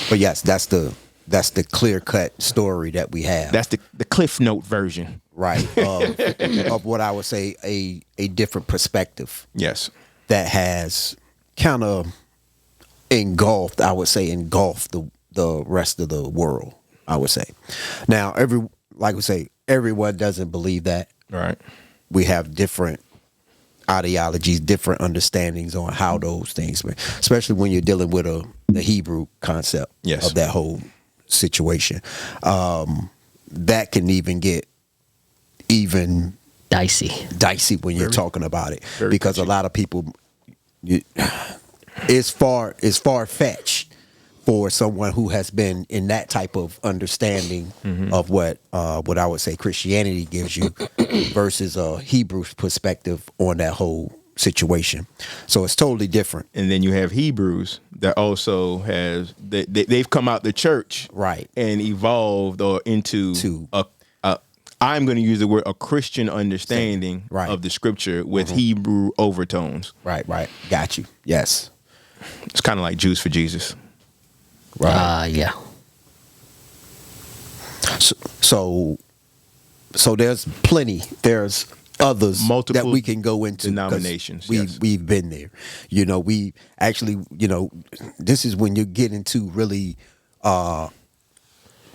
But yes, that's the clear cut story that we have. That's the Cliff Note version. Right. Of what I would say a different perspective. Yes. That has kind of engulfed the rest of the world, I would say. Now, everyone doesn't believe that. Right. We have different ideologies, different understandings on how those things, especially when you're dealing with the Hebrew concept of that whole situation. That can even get dicey when you're talking about it, because a lot of people, it's far fetched for someone who has been in that type of understanding of what I would say Christianity gives you versus a Hebrew perspective on that whole situation. So it's totally different. And then you have Hebrews that also they've come out the church, right, and evolved into I'm going to use the word a Christian understanding of the scripture with Hebrew overtones. Right. Got you. Yes. It's kind of like Jews for Jesus. Right. Yeah. So there's plenty. There's others multiple that we can go into denominations. We've been there. We actually, this is when you get into really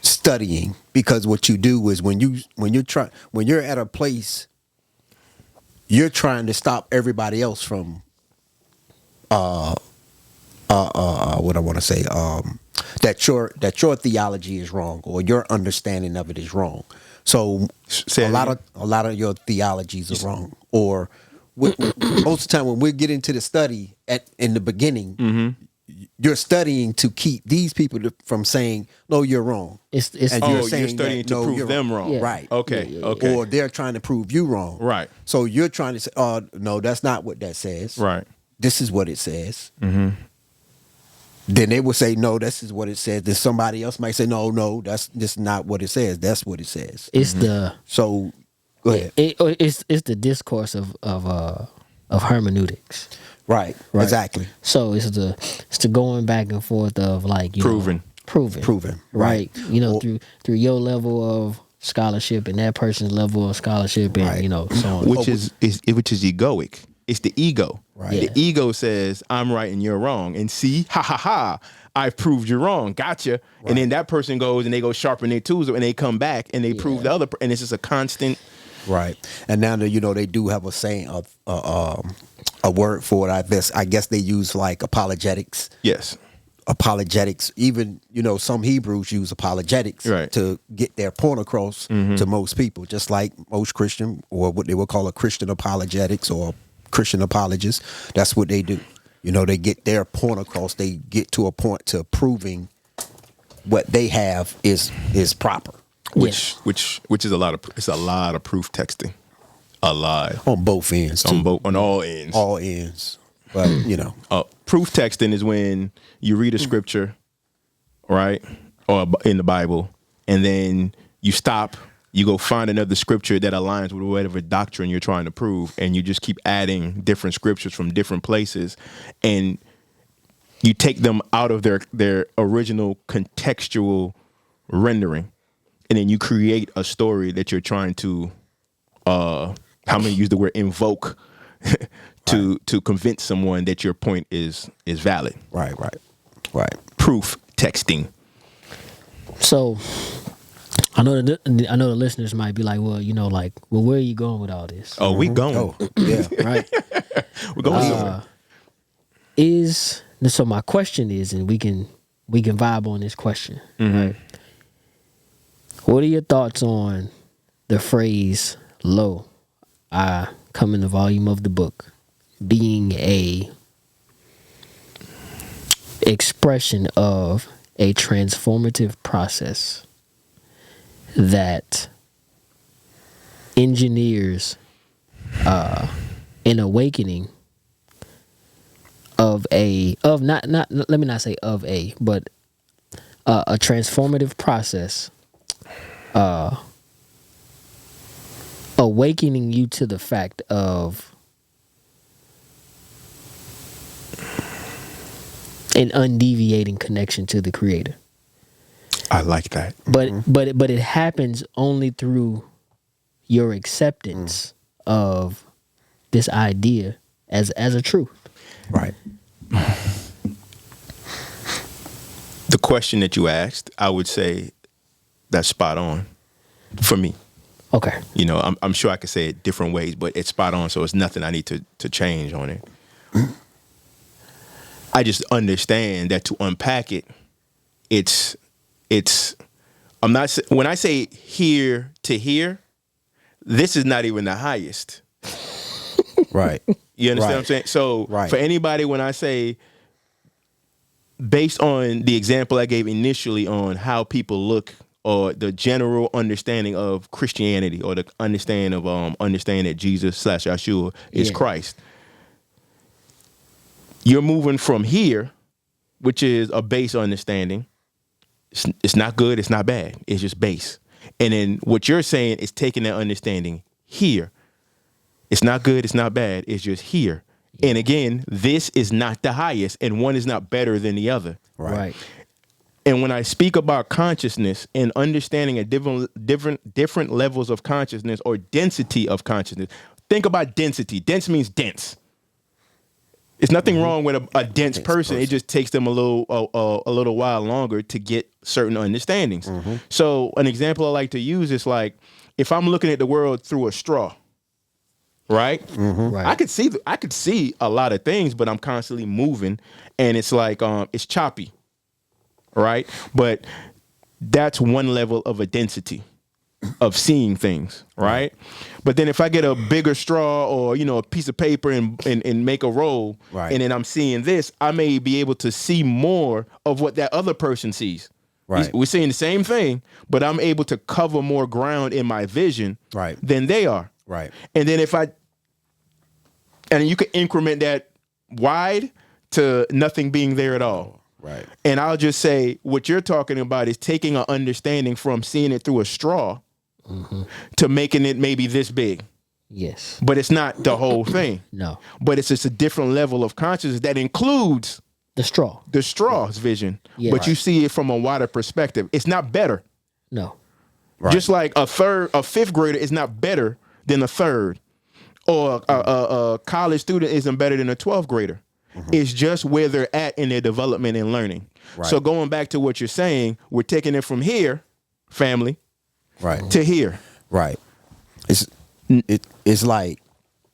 studying, because what you do is when you're at a place, you're trying to stop everybody else from what I want to say, that your theology is wrong or your understanding of it is wrong. So a lot of your theologies are wrong. Or most of the time when we get into the study in the beginning, you're studying to keep these people from saying, no, you're wrong. You're studying to prove them wrong. Yeah. Right. Okay. Or they're trying to prove you wrong. Right. So you're trying to say, oh, no, that's not what that says. Right. This is what it says. Then they will say, no, this is what it says. Then somebody else might say, no, that's just not what it says. That's what it says. It's so go ahead. It's the discourse of hermeneutics. Right. Exactly. So it's the going back and forth of proving. Right. Through your level of scholarship and that person's level of scholarship, and so on. Which is egoic. It's the ego. Right. Yeah. The ego says, I'm right and you're wrong. And see, I've proved you wrong. Gotcha. Right. And then that person goes and they go sharpen their tools and they come back and they prove the other. And it's just a constant. Right. And now that, they do have a saying of a word for it. I guess they use like apologetics. Yes. Apologetics. Even, some Hebrews use apologetics to get their point across to most people, just like most Christian, or what they would call a Christian apologetics or Christian apologists. That's what they do. They get their point across. They get to a point to proving what they have is proper. Which is a lot of proof texting. A lot. On both ends too. On all ends. All ends. But proof texting is when you read a scripture, right? Or in the Bible, and then you stop. You go find another scripture that aligns with whatever doctrine you're trying to prove, and you just keep adding different scriptures from different places, and you take them out of their original contextual rendering, and then you create a story that you're trying to, how many use the word invoke, to convince someone that your point is valid. Right. Proof texting. So I know the listeners might be like, well, where are you going with all this? Oh, we going. Oh, yeah. Right. We're going somewhere. So my question is, and we can vibe on this question. Right? What are your thoughts on the phrase "lo, I come in the volume of the book" being a expression of a transformative process that engineers an awakening but a transformative process, awakening you to the fact of an undeviating connection to the Creator. I like that. But it happens only through your acceptance of this idea as a truth. Right. The question that you asked, I would say that's spot on for me. Okay. You know, I'm sure I could say it different ways, but it's spot on, so it's nothing I need to change on it. I just understand that to unpack it, it's I'm not, when I say here to here, this is not even the highest. Right. You understand Right. what I'm saying? So Right. for anybody, when I say, based on the example I gave initially on how people look, or the general understanding of Christianity, or the understanding of understanding that Jesus / Yeshua is Christ, you're moving from here, which is a base understanding. It's not good, it's not bad, it's just base. And then what you're saying is taking that understanding here. It's not good, it's not bad, it's just here. And again, this is not the highest, and one is not better than the other. Right. And when I speak about consciousness and understanding at different levels of consciousness or density of consciousness, think about density. Dense means dense. It's nothing wrong with a dense person. It just takes them a little while longer to get certain understandings. So an example I like to use is like, if I'm looking at the world through a straw, right? Right. I could see a lot of things, but I'm constantly moving, and it's like it's choppy, right? But that's one level of a density of seeing things, right? But then if I get a bigger straw, or a piece of paper and make a roll, Right. and then I'm seeing this, I may be able to see more of what that other person sees. Right. We're seeing the same thing, but I'm able to cover more ground in my vision Right. than they are. Right. And then and you can increment that wide to nothing being there at all. Right. And I'll just say, what you're talking about is taking an understanding from seeing it through a straw to making it maybe this big. Yes. But it's not the whole thing. No. But it's just a different level of consciousness that includes The straw. the straw's vision. Yeah. But you Right. see it from a wider perspective. It's not better. No. Right. Just like a fifth grader is not better than a third, or a college student isn't better than a 12th grader. It's just where they're at in their development and learning. Right. So going back to what you're saying, we're taking it from here, family, Right. to here. Right. It's like,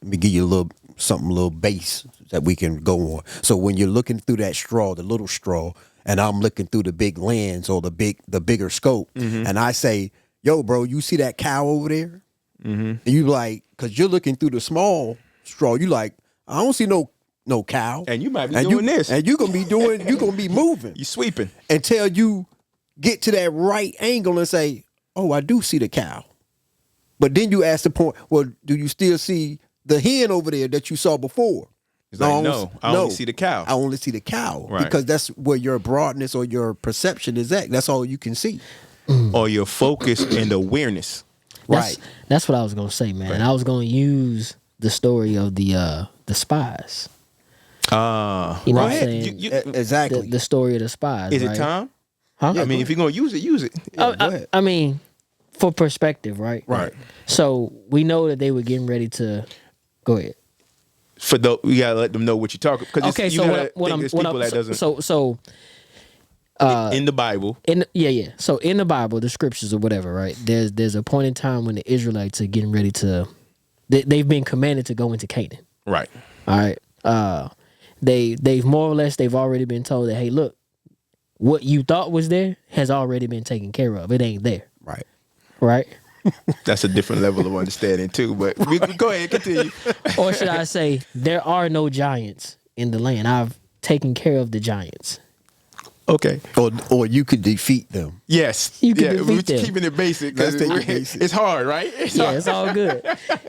let me give you a little base that we can go on. So when you're looking through that straw, the little straw, and I'm looking through the big lens or the bigger scope, and I say, "Yo, bro, you see that cow over there?" And you like, because you're looking through the small straw, you like, I don't see no cow. And you might be doing this. and you're gonna be moving You sweeping. until you get to that right angle and say, "Oh, I do see the cow." But then you ask the point, well, do you still see the hen over there that you saw before? It's like, no, I only see the cow. I only see the cow. Right. Because that's where your broadness or your perception is at. That's all you can see. Or your focus and awareness. Right. That's what I was gonna say, man. Right. I was gonna use the story of the spies. You know what I'm Right. saying? Exactly. The story of the spies. Is right? it time? Huh? I mean, if you're going to use it. Yeah, go ahead. I mean, for perspective, right? Right. So we know that they were getting ready to go ahead. For the, you got to let them know what you're talking. Because Okay, you so gotta what think I'm there's people that doesn't. so In the Bible. So in the Bible, the scriptures or whatever, right? There's a point in time when the Israelites are getting ready to, they've been commanded to go into Canaan. Right. All right. They've more or less, they've already been told that, hey, look, what you thought was there has already been taken care of. It ain't there. Right. Right. That's a different level of understanding too. But we go ahead, continue. Or should I say, there are no giants in the land. I've taken care of the giants. Okay. Or you could defeat them. Yes. You can we're defeat them. keeping it basic. 'Cause Let's take it basic. It's hard, right? Yeah, it's all good.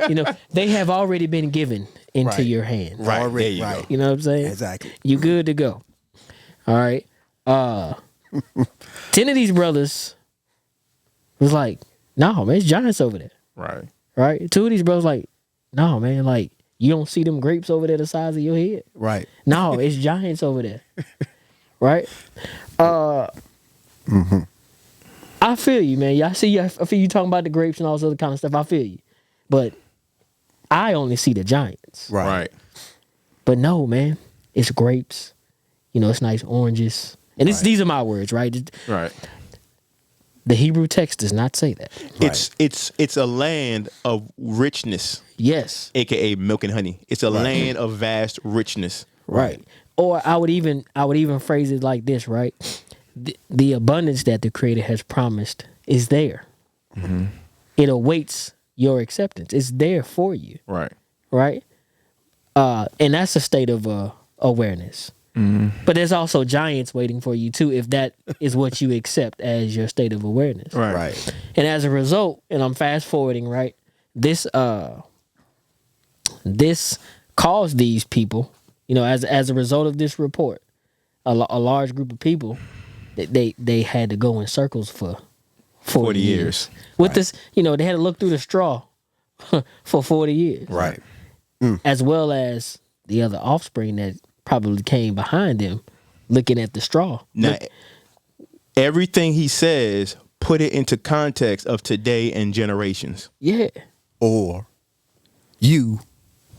You know, they have already been given into Right. your hands. Right. Already, There you right. go. You know what I'm saying? Exactly. You good to go. All right. 10 of these brothers was like, no, man, it's giants over there. Right. Right? 2 of these brothers like, no, man, like, you don't see them grapes over there the size of your head? Right. No, it's giants over there. right? I feel you, man. I feel you talking about the grapes and all this other kind of stuff. I feel you. But I only see the giants. Right. But no, man. It's grapes. You know, it's nice oranges. And these are my words, right? Right. The Hebrew text does not say that. It's a land of richness. Yes. AKA milk and honey. It's a land of vast richness. Right. Or I would even phrase it like this, right? The abundance that the Creator has promised is there. Mm-hmm. It awaits your acceptance. It's there for you. Right. Right? And that's a state of awareness. Mm-hmm. But there's also giants waiting for you too, if that is what you accept as your state of awareness. Right. And as a result, and I'm fast forwarding, right? This caused these people, you know, as a result of this report, a large group of people, they had to go in circles for 40 years. With this, you know, they had to look through the straw for 40 years. Right. As well as the other offspring that probably came behind them looking at the straw. Now, everything he says, put it into context of today and generations. Yeah. Or you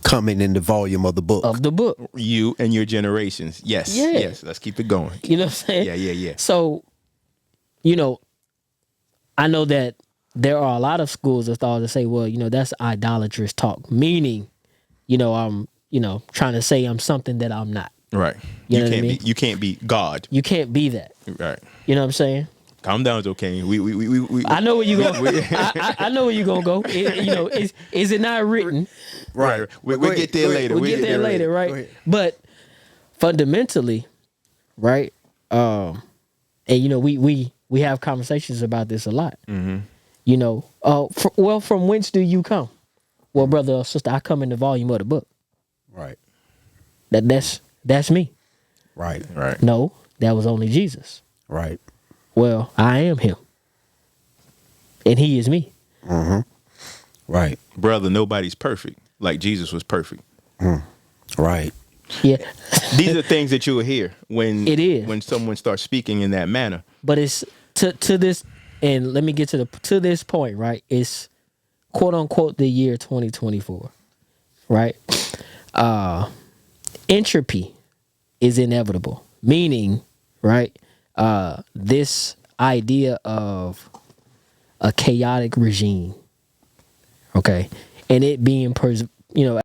coming in the volume of the book. You and your generations. Yes. Yeah. Yes. Let's keep it going. You know what I'm saying? Yeah. So, you know, I know that there are a lot of schools of thought that say, well, you know, that's idolatrous talk. Meaning, you know, I'm, you know, trying to say I'm something that I'm not. Right. You know what I mean? You can't be God. You can't be that. Right. You know what I'm saying? Calm down, okay. I know where you go. I know where you gonna go. You know, is it not written? Right. We'll get there later. We'll get there later, right? But fundamentally, right? And you know, we have conversations about this a lot. Mm-hmm. You know, well, from whence do you come? Well, brother or sister, I come in the volume of the book. Right. That's me. Right. No, that was only Jesus. Right. Well, I am him. And he is me. Mm-hmm. Right. Brother, nobody's perfect. Like Jesus was perfect. Right. Yeah. These are things that you'll hear when It is. when someone starts speaking in that manner. But it's to this, and let me get to this point, right? It's quote unquote the year 2024, right? Entropy is inevitable, meaning, right? This idea of a chaotic regime, okay, and it being, you know,